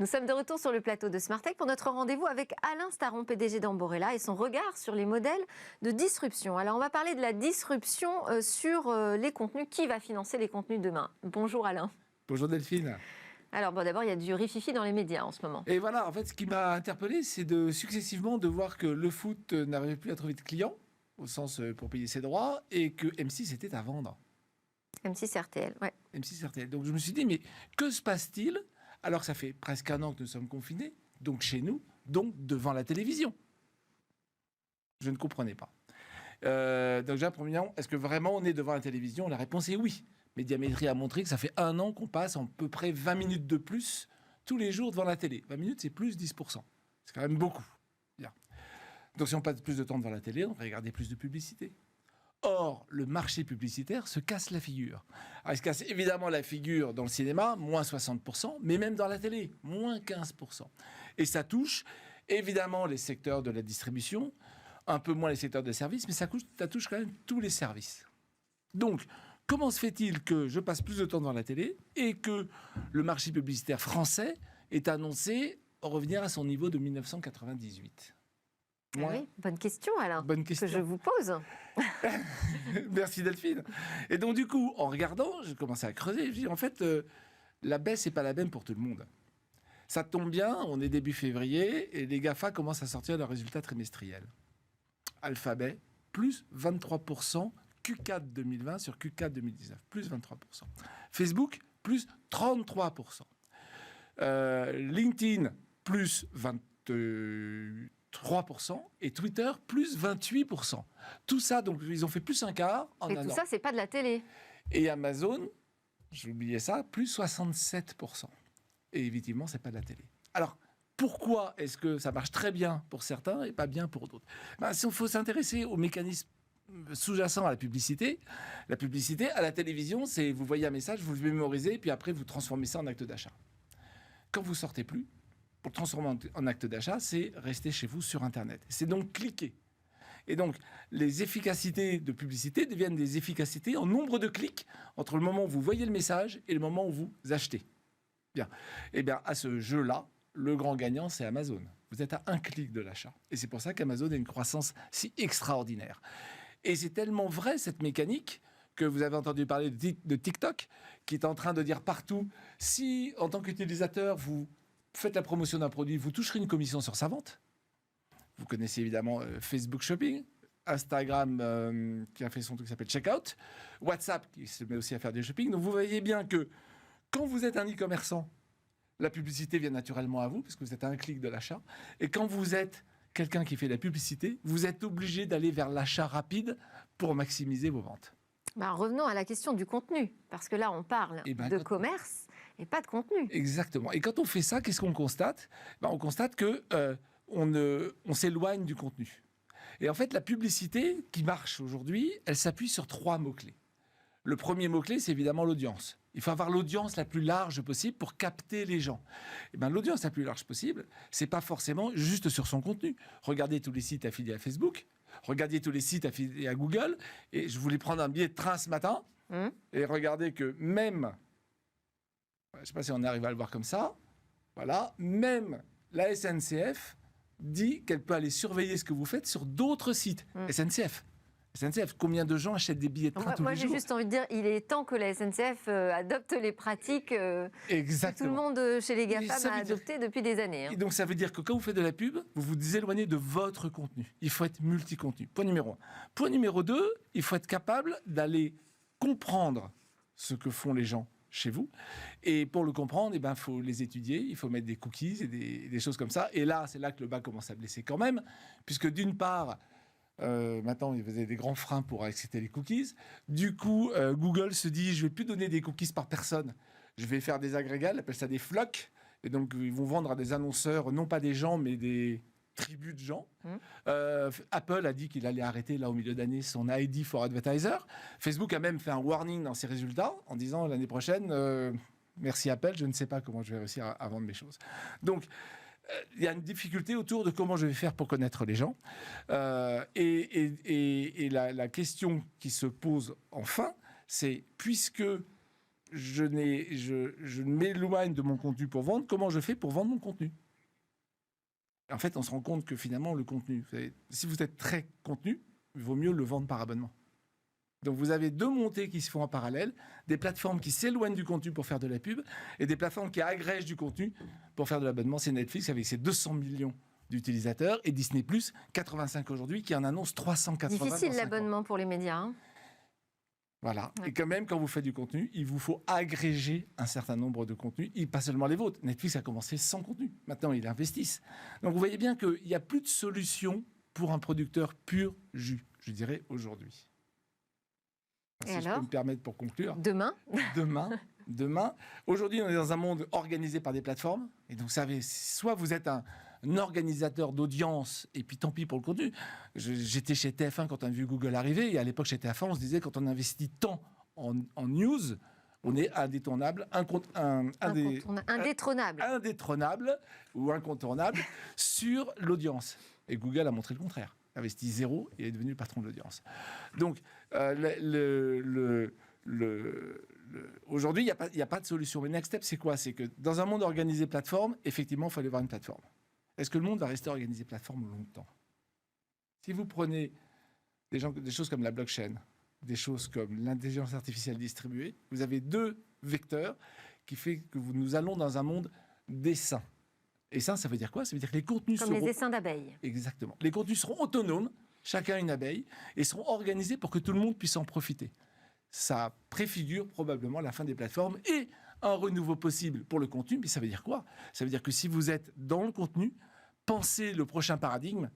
Nous sommes de retour sur le plateau de Smartech pour notre rendez-vous avec Alain Staron, PDG d'Amborella, et son regard sur les modèles de disruption. Alors, on va parler de la disruption sur les contenus. Qui va financer les contenus demain? Bonjour Alain. Bonjour Delphine. Alors, bon, d'abord, il y a du rififi dans les médias en ce moment. Et voilà, en fait, ce qui m'a interpellé, c'est successivement de voir que le foot n'arrivait plus à trouver de clients, au sens pour payer ses droits, et que M6 était à vendre. M6 RTL, ouais. M6 RTL. Donc je me suis dit, mais que se passe-t-il alors que ça fait presque un an que nous sommes confinés, donc chez nous, donc devant la télévision? Je ne comprenais pas. Donc déjà, premièrement, est-ce que vraiment on est devant la télévision? La réponse est oui. Médiamétrie a montré que ça fait un an qu'on passe à peu près 20 minutes de plus tous les jours devant la télé. 20 minutes, c'est plus 10%. C'est quand même beaucoup. Bien. Donc si on passe plus de temps devant la télé, on va regarder plus de publicité. Or, le marché publicitaire se casse la figure. Alors, il se casse évidemment la figure dans le cinéma, moins 60%, mais même dans la télé, moins 15%. Et ça touche évidemment les secteurs de la distribution, un peu moins les secteurs de services, mais ça touche quand même tous les services. Donc, comment se fait-il que je passe plus de temps devant la télé et que le marché publicitaire français est annoncé revenir à son niveau de 1998 ? Ah oui, bonne question Alain, bonne question que je vous pose. Merci Delphine. Et donc du coup, en regardant, j'ai commencé à creuser. Je dis en fait, la baisse n'est pas la même pour tout le monde. Ça tombe bien, on est début février et les GAFA commencent à sortir leurs résultats trimestriels. Alphabet, plus 23% Q4 2020 sur Q4 2019, plus 23%. Facebook, plus 33%. LinkedIn, plus 23% et Twitter, plus 28%. Tout ça, donc ils ont fait plus un quart en un an. Et tout ça, c'est pas de la télé. Et Amazon, j'ai oublié ça, plus 67%. Et évidemment, c'est pas de la télé. Alors, pourquoi est-ce que ça marche très bien pour certains et pas bien pour d'autres? Il faut s'intéresser aux mécanismes sous-jacents à la publicité à la télévision, c'est vous voyez un message, vous le mémorisez, puis après vous transformez ça en acte d'achat. Quand vous sortez plus, pour le transformer en acte d'achat, c'est rester chez vous sur Internet. C'est donc cliquer. Et donc, les efficacités de publicité deviennent des efficacités en nombre de clics entre le moment où vous voyez le message et le moment où vous achetez. Bien. Eh bien, à ce jeu-là, le grand gagnant, c'est Amazon. Vous êtes à un clic de l'achat. Et c'est pour ça qu'Amazon a une croissance si extraordinaire. Et c'est tellement vrai, cette mécanique, que vous avez entendu parler de TikTok, qui est en train de dire partout, si, en tant qu'utilisateur, vous faites la promotion d'un produit, vous toucherez une commission sur sa vente. Vous connaissez évidemment Facebook Shopping, Instagram qui a fait son truc qui s'appelle Checkout, WhatsApp qui se met aussi à faire du shopping. Donc vous voyez bien que quand vous êtes un e-commerçant, la publicité vient naturellement à vous, parce que vous êtes à un clic de l'achat. Et quand vous êtes quelqu'un qui fait de la publicité, vous êtes obligé d'aller vers l'achat rapide pour maximiser vos ventes. Revenons à la question du contenu, parce que là, on parle de commerce et pas de contenu. Exactement. Et quand on fait ça, qu'est-ce qu'on constate? On constate que on s'éloigne du contenu. Et en fait, la publicité qui marche aujourd'hui, elle s'appuie sur 3 mots-clés. Le premier mot-clé, c'est évidemment l'audience. Il faut avoir l'audience la plus large possible pour capter les gens. Et l'audience la plus large possible, c'est pas forcément juste sur son contenu. Regardez tous les sites affiliés à Facebook, regardez tous les sites affiliés à Google. Et je voulais prendre un billet de train ce matin et regardez que même, je ne sais pas si on arrive à le voir comme ça, voilà, même la SNCF dit qu'elle peut aller surveiller ce que vous faites sur d'autres sites. SNCF, combien de gens achètent des billets de train tous les jours? Moi, j'ai juste envie de dire, il est temps que la SNCF adopte les pratiques que tout le monde chez les GAFA a adoptées depuis des années. Et donc, ça veut dire que quand vous faites de la pub, vous vous éloignez de votre contenu. Il faut être multi-contenu. Point numéro 1. Point numéro 2, il faut être capable d'aller comprendre ce que font les gens chez vous. Et pour le comprendre, il faut les étudier, il faut mettre des cookies et des choses comme ça. Et là, c'est là que le bas commence à blesser quand même, puisque d'une part, maintenant, il faisait des grands freins pour accepter les cookies. Du coup, Google se dit, je ne vais plus donner des cookies par personne. Je vais faire des agrégats, ils appellent ça des flocks. Et donc, ils vont vendre à des annonceurs, non pas des gens, mais des tribus de gens. Apple a dit qu'il allait arrêter, là, au milieu d'année, son ID for Advertiser. Facebook a même fait un warning dans ses résultats, en disant, l'année prochaine, merci Apple, je ne sais pas comment je vais réussir à vendre mes choses. Donc, il y a une difficulté autour de comment je vais faire pour connaître les gens. Et la question qui se pose enfin, c'est puisque je m'éloigne de mon contenu pour vendre, comment je fais pour vendre mon contenu? En fait, on se rend compte que finalement, le contenu, si vous êtes très contenu, il vaut mieux le vendre par abonnement. Donc vous avez deux montées qui se font en parallèle, des plateformes qui s'éloignent du contenu pour faire de la pub et des plateformes qui agrègent du contenu pour faire de l'abonnement. C'est Netflix avec ses 200 millions d'utilisateurs et Disney+, 85 aujourd'hui, qui en annonce 380. Difficile l'abonnement pour les médias. Hein. Voilà. Ouais. Et quand même, quand vous faites du contenu, il vous faut agréger un certain nombre de contenus, et pas seulement les vôtres. Netflix a commencé sans contenu. Maintenant, ils investissent. Donc vous voyez bien qu'il n'y a plus de solution pour un producteur pur jus, je dirais, aujourd'hui. Et Si je peux me permettre pour conclure. Demain. Aujourd'hui, on est dans un monde organisé par des plateformes. Et donc, vous savez, soit vous êtes un organisateur d'audience, et puis tant pis pour le contenu. J'étais chez TF1 quand on a vu Google arriver, et à l'époque, chez TF1, on se disait, quand on investit tant en news, on est indétournable, indétrônable ou incontournable sur l'audience. Et Google a montré le contraire. Investi zéro et est devenu le patron de l'audience. Donc, aujourd'hui, il n'y a pas de solution. Mais Next Step, c'est quoi? C'est que dans un monde organisé plateforme, effectivement, il faut aller voir une plateforme. Est-ce que le monde va rester organisé plateforme longtemps? Si vous prenez des choses comme la blockchain, des choses comme l'intelligence artificielle distribuée, vous avez deux vecteurs qui font que nous allons dans un monde d'essaim. Et ça veut dire quoi? Ça veut dire que les contenus Comme les essaims d'abeilles. Exactement. Les contenus seront autonomes, chacun une abeille, et seront organisés pour que tout le monde puisse en profiter. Ça préfigure probablement la fin des plateformes et un renouveau possible pour le contenu. Mais ça veut dire quoi? Ça veut dire que si vous êtes dans le contenu, pensez le prochain paradigme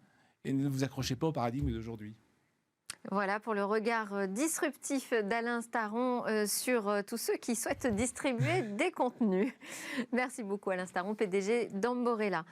et ne vous accrochez pas au paradigme d'aujourd'hui. Voilà pour le regard disruptif d'Alain Staron sur tous ceux qui souhaitent distribuer des contenus. Merci beaucoup Alain Staron, PDG d'Amborella.